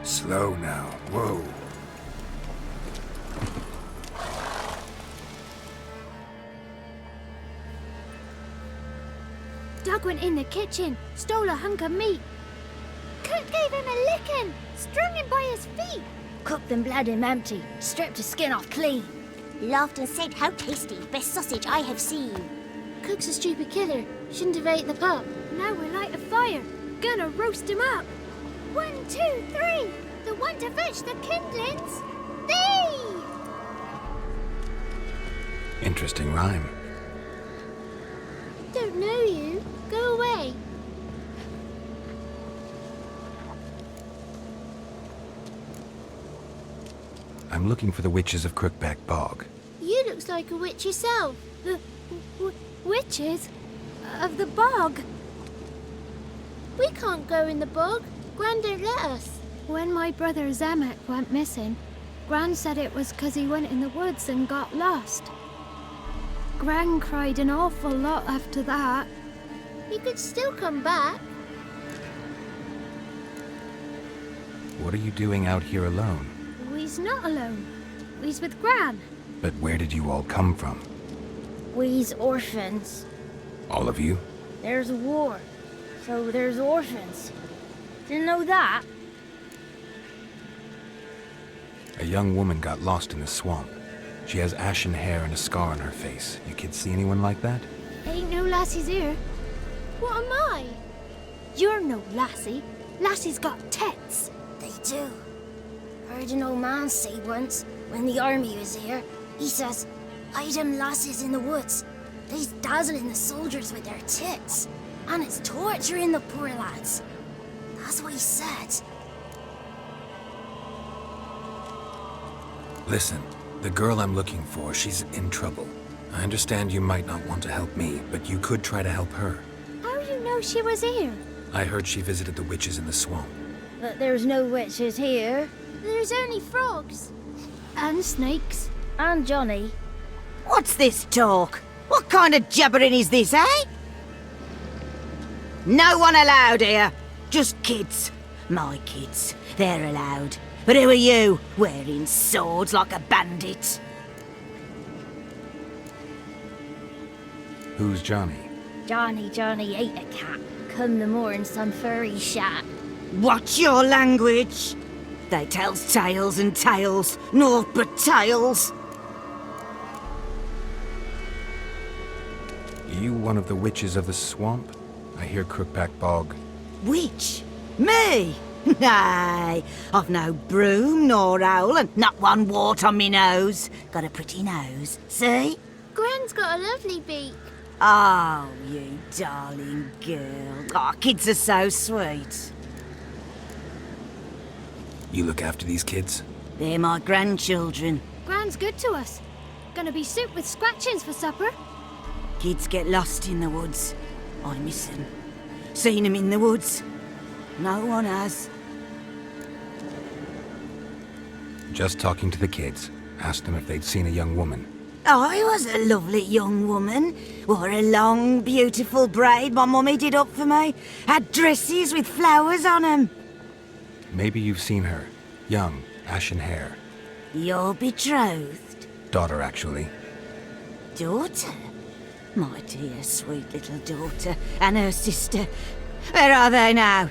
Slow now. Whoa. Doug went in the kitchen, stole a hunk of meat. Cook gave him a licking, strung him by his feet. Cooked and bled him empty, stripped his skin off clean. Laughed and said, "How tasty, best sausage I have seen." Cook's a stupid killer, shouldn't have ate the pup. Now we'll light a fire, gonna roast him up. 1, 2, 3, the one to fetch the kindlings. Thee! Interesting rhyme. Don't know you. Go away. I'm looking for the witches of Crookback Bog. You looks like a witch yourself. The witches of the bog. We can't go in the bog. Gran don't let us. When my brother Zemek went missing, Gran said it was 'cause he went in the woods and got lost. Gran cried an awful lot after that. He could still come back. What are you doing out here alone? We's not alone. We's with Gran. But where did you all come from? We's orphans. All of you? There's a war, so there's orphans. Didn't know that? A young woman got lost in the swamp. She has ashen hair and a scar on her face. You kids see anyone like that? Ain't no lassies here. What am I? You're no lassie. Lassie's got tits. They do. Heard an old man say once, when the army was here, he says, "Hide them lasses in the woods. They's dazzling the soldiers with their tits. And it's torturing the poor lads." That's what he said. Listen, the girl I'm looking for, she's in trouble. I understand you might not want to help me, but you could try to help her. How you know she was here? I heard she visited the witches in the swamp. But there's no witches here. There's only frogs. And snakes. And Johnny. What's this talk? What kind of jabbering is this, eh? No one allowed here. Just kids. My kids. They're allowed. But who are you, wearing swords like a bandit? Who's Johnny? Johnny ate a cat. Come the morn some furry shat. Watch your language. They tells tales and tales, naught but tales. You one of the witches of the swamp? I hear Crookback Bog. Witch? Me? Nay, I've no broom nor owl and not one wart on me nose. Got a pretty nose, see? Gran's got a lovely beak. Oh, you darling girl. Oh, kids are so sweet. You look after these kids? They're my grandchildren. Gran's good to us. Gonna be soup with scratchings for supper. Kids get lost in the woods. I miss them. Seen them in the woods. No one has. Just talking to the kids. Asked them if they'd seen a young woman. I was a lovely young woman. Wore a long, beautiful braid my mummy did up for me. Had dresses with flowers on 'em. Maybe you've seen her. Young, ashen hair. You're betrothed? Daughter, actually. Daughter? My dear, sweet little daughter. And her sister. Where are they now?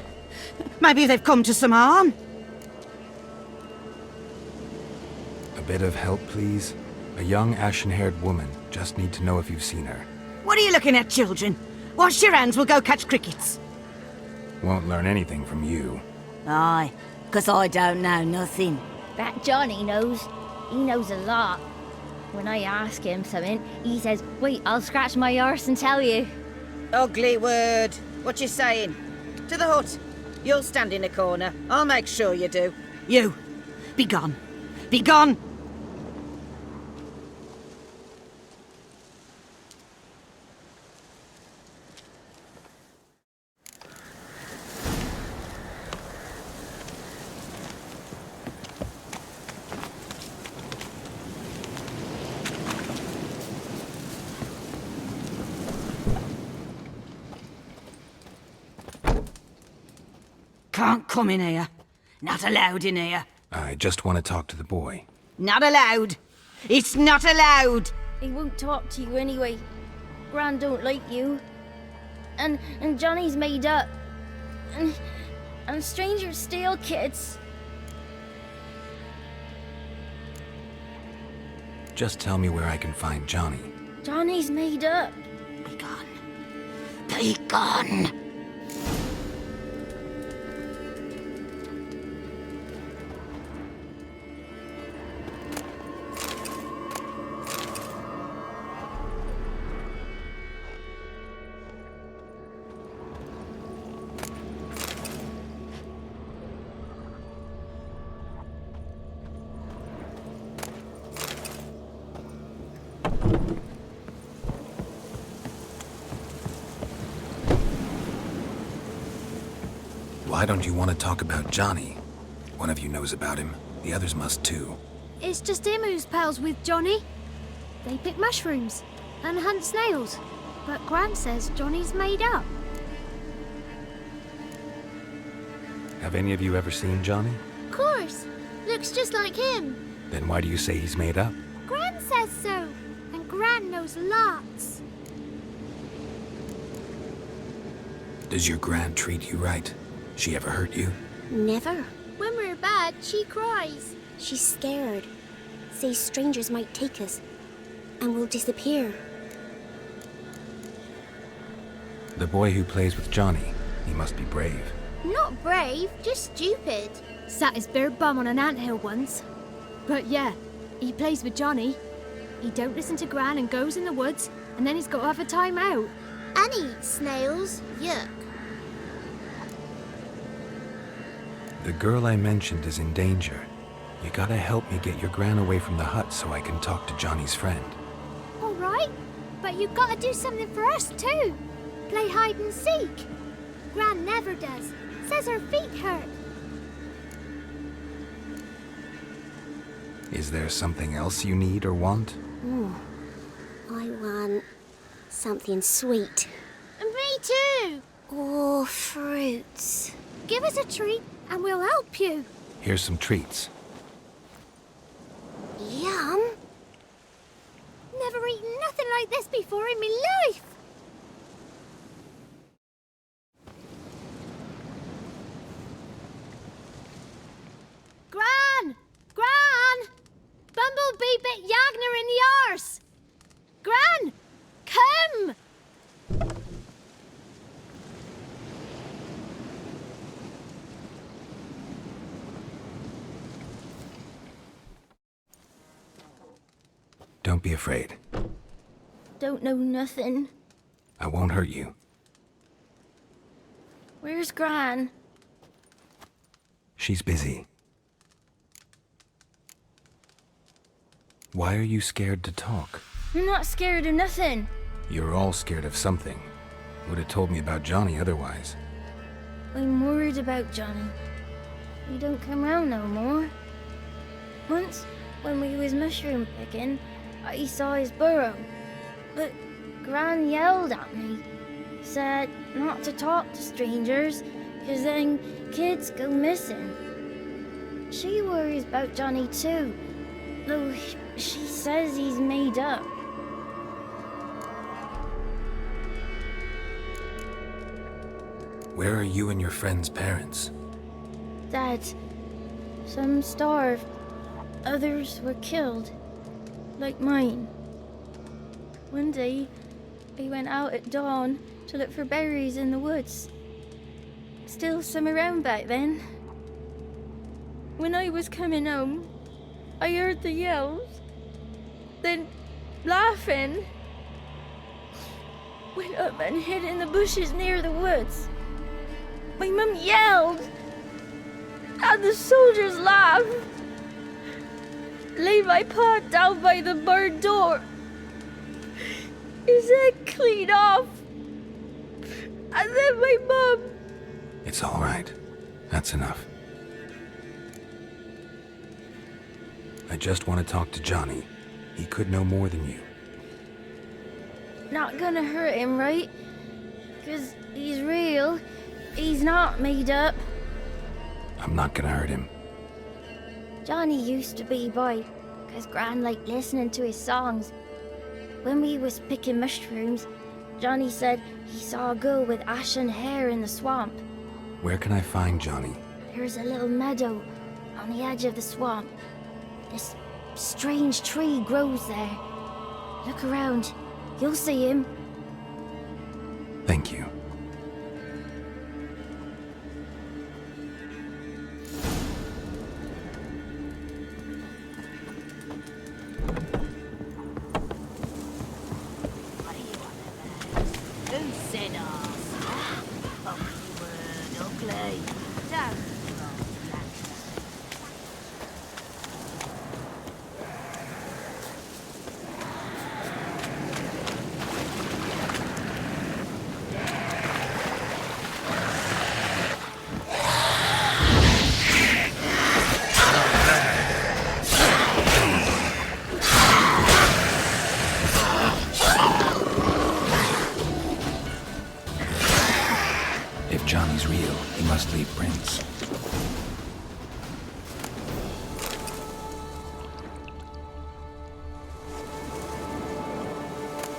Maybe they've come to some harm? A bit of help, please? A young, ashen-haired woman. Just need to know if you've seen her. What are you looking at, children? Wash your hands, we'll go catch crickets. Won't learn anything from you. Aye, 'cause I don't know nothing. That Johnny knows. He knows a lot. When I ask him something, he says, "Wait, I'll scratch my arse and tell you." Ugly word. What you saying? To the hut. You'll stand in a corner. I'll make sure you do. You, be gone. Be gone! Can't come in here. Not allowed in here. I just want to talk to the boy. Not allowed. It's not allowed. He won't talk to you anyway. Gran don't like you. And Johnny's made up. And strangers steal kids. Just tell me where I can find Johnny. Johnny's made up. Be gone. Be gone. Why don't you want to talk about Johnny? One of you knows about him. The others must too. It's just him who's pals with Johnny. They pick mushrooms and hunt snails. But Gran says Johnny's made up. Have any of you ever seen Johnny? Of course. Looks just like him. Then why do you say he's made up? Gran says so. And Gran knows lots. Does your Gran treat you right? She ever hurt you? Never. When we're bad, she cries. She's scared. Says strangers might take us. And we'll disappear. The boy who plays with Johnny, he must be brave. Not brave, just stupid. Sat his bare bum on an anthill once. But yeah, he plays with Johnny. He don't listen to Gran and goes in the woods, and then he's got to have a time out. And eats snails. Yuck. The girl I mentioned is in danger. You gotta help me get your Gran away from the hut so I can talk to Johnny's friend. All right, but you've got to do something for us too. Play hide and seek. Gran never does. Says her feet hurt. Is there something else you need or want? I want something sweet. And me too. Oh, fruits. Give us a treat and we'll help you. Here's some treats. Yum. Never eaten nothing like this before in my life. Gran! Gran! Bumblebee bit Yagner in the arse! Gran! Come! Don't be afraid. Don't know nothing. I won't hurt you. Where's Gran? She's busy. Why are you scared to talk? I'm not scared of nothing. You're all scared of something. Would have told me about Johnny otherwise. I'm worried about Johnny. He don't come round no more. Once, when we was mushroom picking, I saw his burrow. But Gran yelled at me. Said not to talk to strangers, 'cause then kids go missing. She worries about Johnny too, though she says he's made up. Where are you and your friend's parents? Dad, some starved, others were killed, like mine. One day, I went out at dawn to look for berries in the woods. Still some around back then. When I was coming home, I heard the yells, then laughing. Went up and hid in the bushes near the woods. My mum yelled, and the soldiers laughed. Laid my pa down by the barn door. His head clean off. And then my mum. It's all right. That's enough. I just want to talk to Johnny. He could know more than you. Not gonna hurt him, right? 'Cause he's real. He's not made up. I'm not gonna hurt him. Johnny used to be boy, 'cause Gran liked listening to his songs. When we was picking mushrooms, Johnny said he saw a girl with ashen hair in the swamp. Where can I find Johnny? There's a little meadow on the edge of the swamp. This strange tree grows there. Look around. You'll see him. Thank you. What are you on about? Who said us? Ugly word, ugly. Don't wrong, black. If Johnny's real, he must leave prints.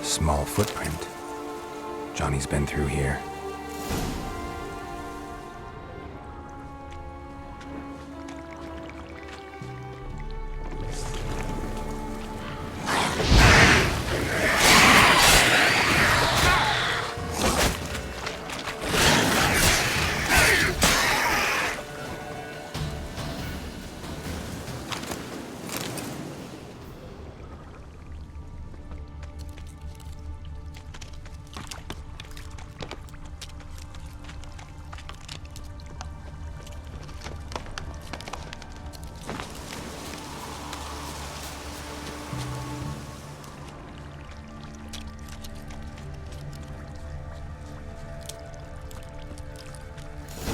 Small footprint. Johnny's been through here.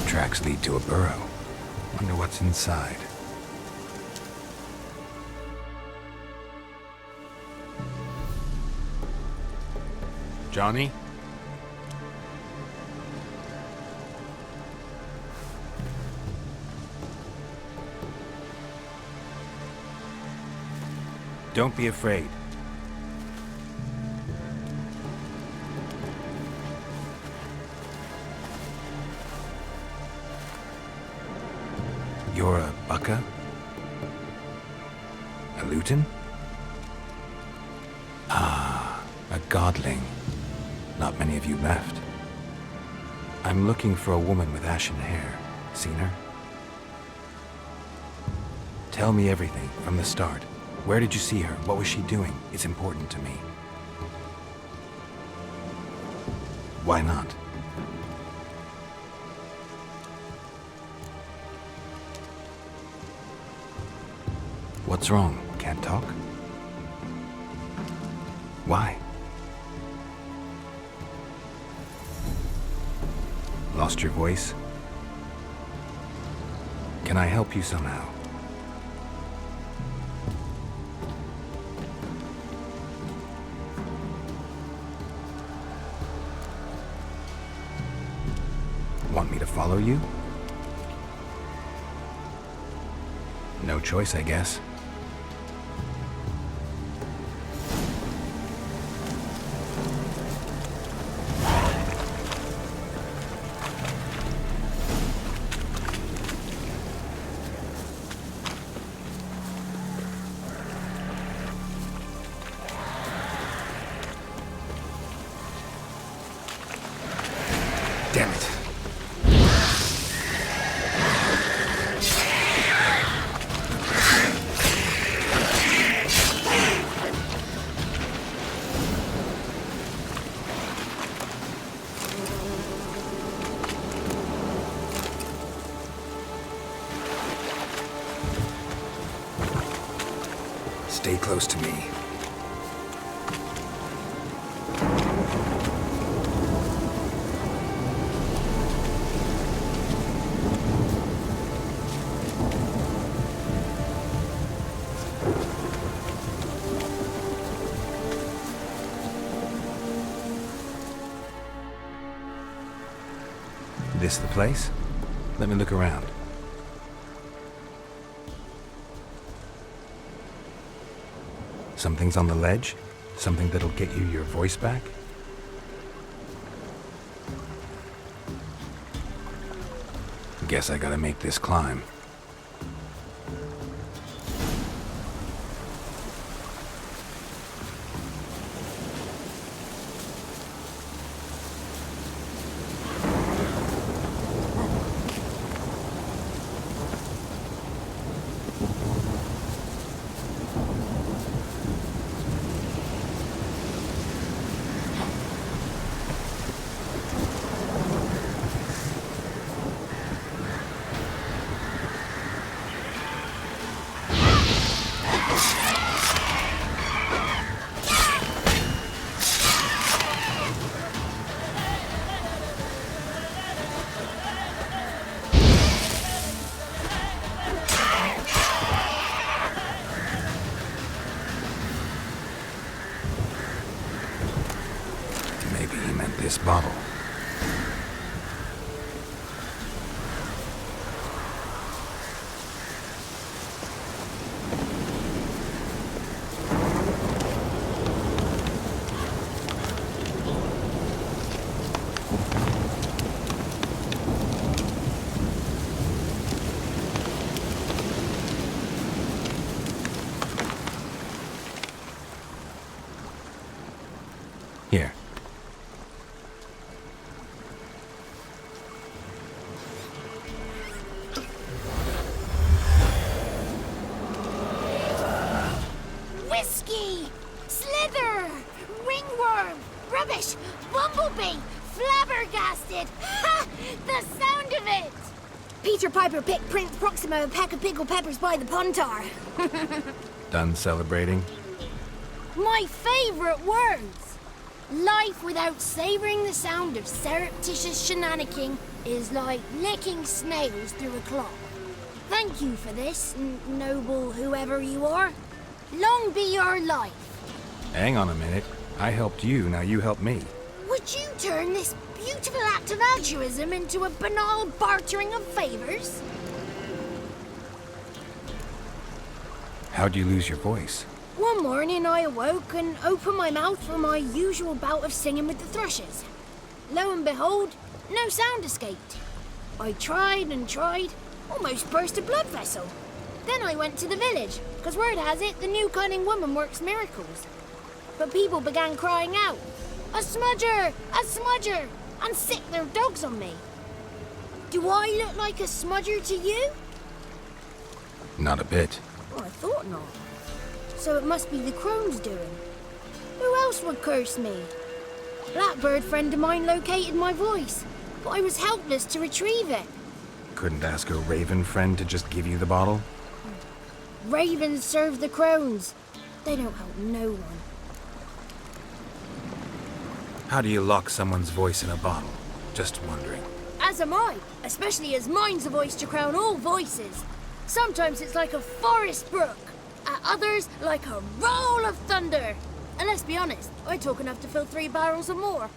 Tracks lead to a burrow. Wonder what's inside. Johnny? Don't be afraid. You're a Bukka? A Luton? Ah, a godling. Not many of you left. I'm looking for a woman with ashen hair. Seen her? Tell me everything from the start. Where did you see her? What was she doing? It's important to me. Why not? What's wrong? Can't talk? Why? Lost your voice? Can I help you somehow? Want me to follow you? No choice, I guess. Damn it. Stay close to me. This the place? Let me look around. Something's on the ledge? Something that'll get you your voice back? Guess I gotta make this climb. Maybe he meant this bottle. Here. Whiskey! Slither! Ringworm! Rubbish! Bumblebee! Flabbergasted! Ha! The sound of it! Peter Piper picked Prince Proxima a pack of pickled peppers by the Pontar. Done celebrating? My favorite words! Life without savoring the sound of surreptitious shenanigans is like licking snails through a cloth. Thank you for this, noble whoever you are. Long be your life. Hang on a minute. I helped you, now you help me. Would you turn this beautiful act of altruism into a banal bartering of favors? How'd you lose your voice? One morning I awoke and opened my mouth for my usual bout of singing with the thrushes. Lo and behold, no sound escaped. I tried and tried, almost burst a blood vessel. Then I went to the village, because word has it the new cunning woman works miracles. But people began crying out, "A smudger! A smudger!" and sicked their dogs on me. Do I look like a smudger to you? Not a bit. Well, I thought not. So it must be the crone's doing. Who else would curse me? Blackbird friend of mine located my voice, but I was helpless to retrieve it. Couldn't ask a raven friend to just give you the bottle? Ravens serve the crones. They don't help no one. How do you lock someone's voice in a bottle? Just wondering. As am I, especially as mine's a voice to crown all voices. Sometimes it's like a forest brook, at others like a roll of thunder. And let's be honest, I talk enough to fill 3 barrels or more.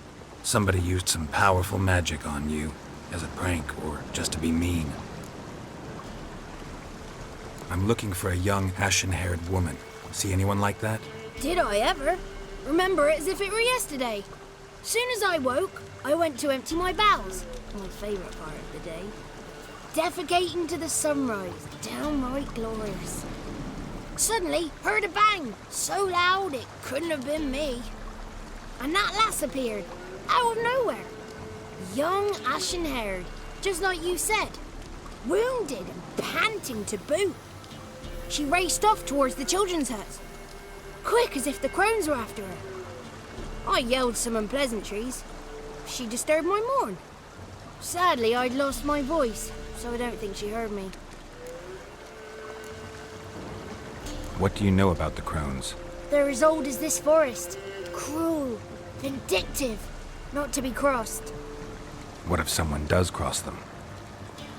Somebody used some powerful magic on you, as a prank or just to be mean. I'm looking for a young, ashen-haired woman. See anyone like that? Did I ever? Remember it as if it were yesterday. Soon as I woke, I went to empty my bowels. My favourite part of the day. Defecating to the sunrise. Downright glorious. Suddenly, heard a bang. So loud it couldn't have been me. And that lass appeared. Out of nowhere. Young, ashen-haired. Just like you said. Wounded and panting to boot. She raced off towards the children's hut. Quick as if the crones were after her. I yelled some unpleasantries. She disturbed my morn. Sadly, I'd lost my voice, so I don't think she heard me. What do you know about the crones? They're as old as this forest. Cruel, vindictive, not to be crossed. What if someone does cross them?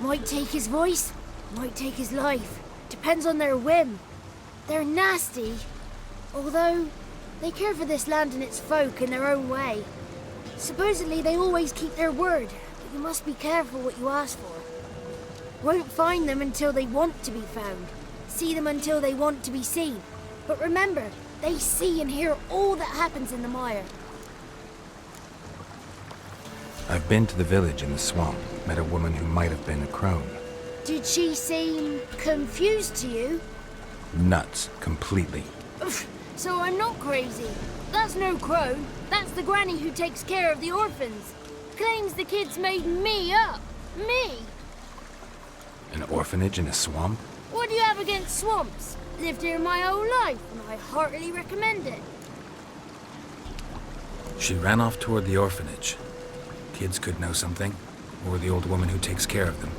Might take his voice, might take his life. Depends on their whim. They're nasty, although they care for this land and its folk in their own way. Supposedly they always keep their word, but you must be careful what you ask for. Won't find them until they want to be found. See them until they want to be seen. But remember, They see and hear all that happens in the mire. I've been to the village in the swamp, met a woman who might have been a crone. Did she seem confused to you? Nuts, completely. So I'm not crazy. That's no crone. That's the granny who takes care of the orphans. Claims the kids made me up. Me! An orphanage in a swamp? What do you have against swamps? Lived here my whole life, and I heartily recommend it. She ran off toward the orphanage. Kids could know something, or the old woman who takes care of them.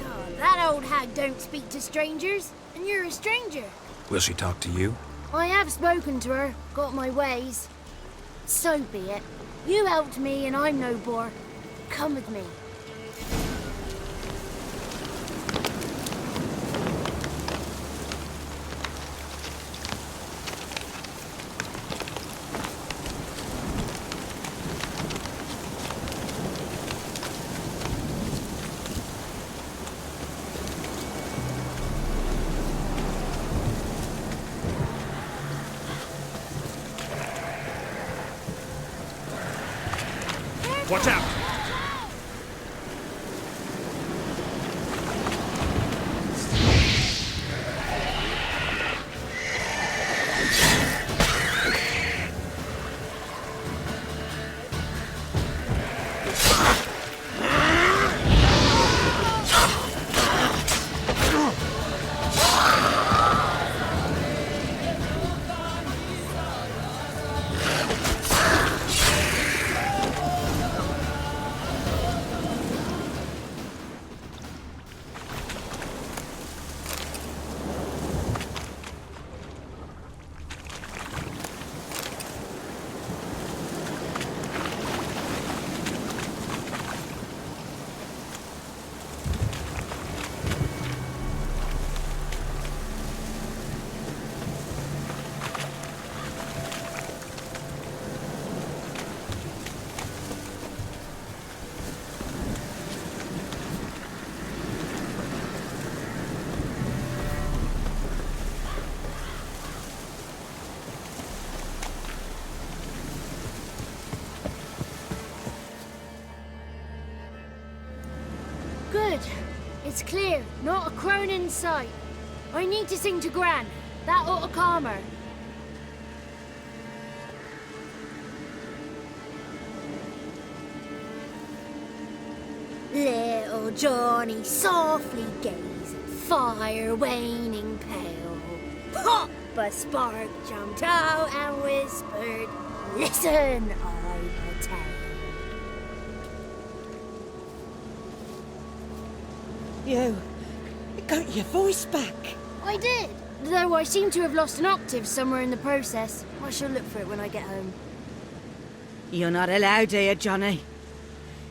Oh, that old hag don't speak to strangers, and you're a stranger. Will she talk to you? I have spoken to her, got my ways. So be it. You helped me, and I'm no bore. Come with me. Watch out! Good. It's clear. Not a crone in sight. I need to sing to Gran. That ought to calm her. Little Johnny softly gazed at fire waning pale. Pop! A spark jumped out and whispered, "Listen, I've a tale." You got your voice back. I did, though I seem to have lost an octave somewhere in the process. I shall look for it when I get home. You're not allowed here, Johnny.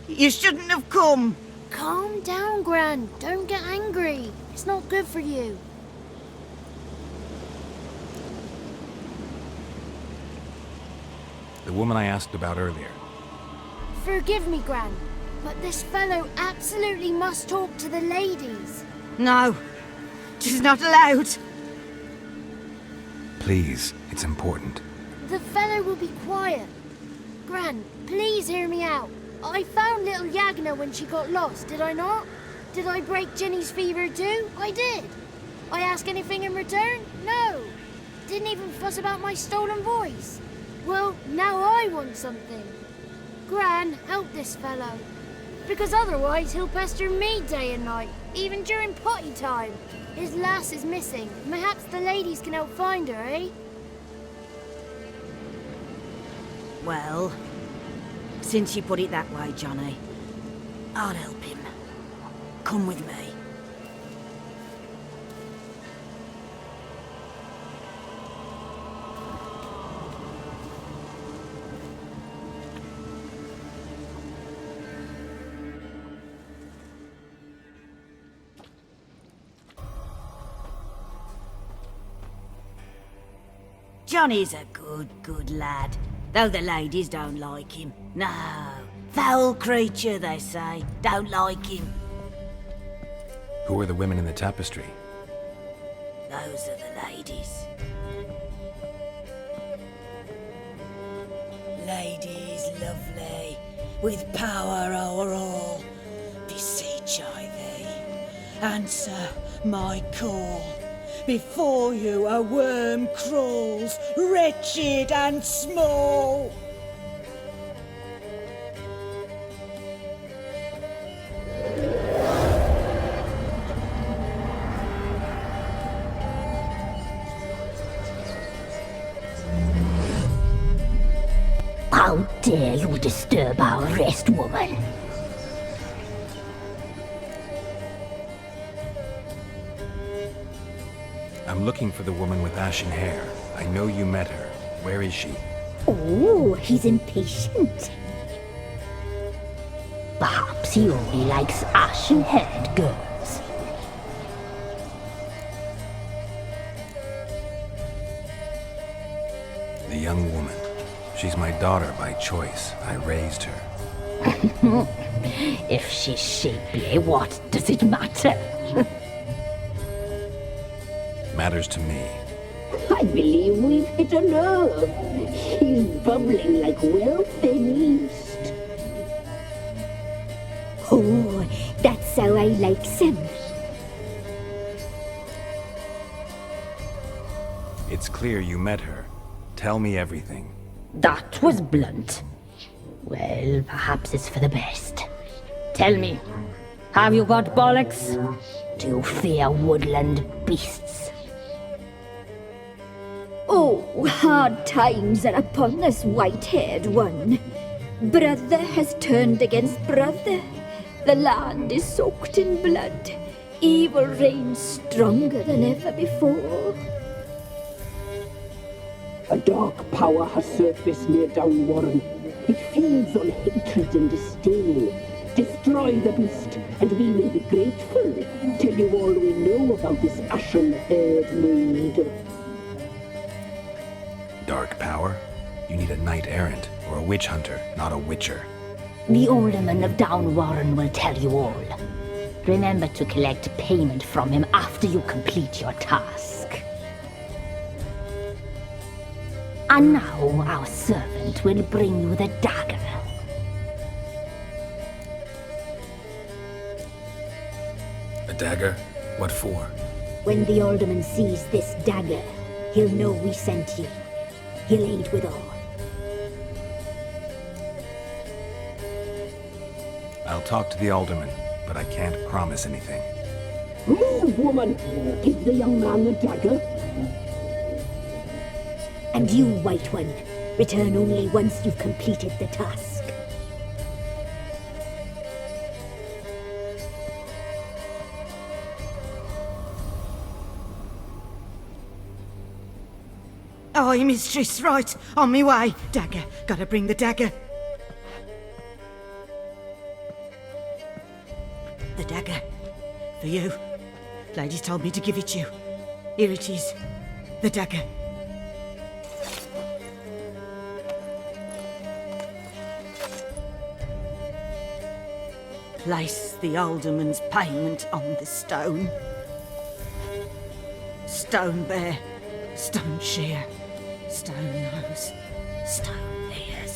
You shouldn't have come. Calm down, Gran. Don't get angry. It's not good for you. The woman I asked about earlier. Forgive me, Gran, but this fellow absolutely must talk to the ladies. No, she's not allowed. Please, it's important. The fellow will be quiet. Gran, please hear me out. I found little Yagna when she got lost, did I not? Did I break Jenny's fever too? I did. I ask anything in return? No. Didn't even fuss about my stolen voice. Well, now I want something. Gran, help this fellow. Because otherwise he'll pester me day and night, even during potty time. His lass is missing. Perhaps the ladies can help find her, eh? Well, since you put it that way, Johnny, I'll help him. Come with me. Johnny's a good lad, though the ladies don't like him. No, foul creature, they say. Don't like him. Who are the women in the tapestry? Those are the ladies. lovely, with power o'er all, beseech I thee, answer my call. Before you a worm crawls, wretched and small. How dare you disturb our rest, woman? I'm looking for the woman with ashen hair. I know you met her. Where is she? Oh, he's impatient. Perhaps he only likes ashen-haired girls. The young woman. She's my daughter by choice. I raised her. If she's shapely, what does it matter? Matters to me. I believe we've hit a nerve. He's bubbling like well-fed yeast. Oh, that's how I like him. It's clear you met her. Tell me everything. That was blunt. Well, perhaps it's for the best. Tell me, have you got bollocks? Do you fear woodland beasts? Oh, hard times are upon us, white-haired one. Brother has turned against brother. The land is soaked in blood. Evil reigns stronger than ever before. A dark power has surfaced near Downwarren. It feeds on hatred and disdain. Destroy the beast, and we will be grateful. Tell you all we know about this ashen-haired maid. Dark power? You need a knight-errant or a witch hunter, not a witcher. The alderman of Downwarren will tell you all. Remember to collect payment from him after you complete your task. And now our servant will bring you the dagger. A dagger? What for? When the alderman sees this dagger, he'll know we sent you. He'll aid with all. I'll talk to the alderman, but I can't promise anything. Move, woman! Give the young man the dagger. And you, White One, return only once you've completed the task. Aye, mistress, right. On me way. Dagger. Gotta bring the dagger. The dagger. For you. Ladies told me to give it you. Here it is. The dagger. Place the alderman's payment on the stone. Stone bear, stone shear, stone nose, stone ears.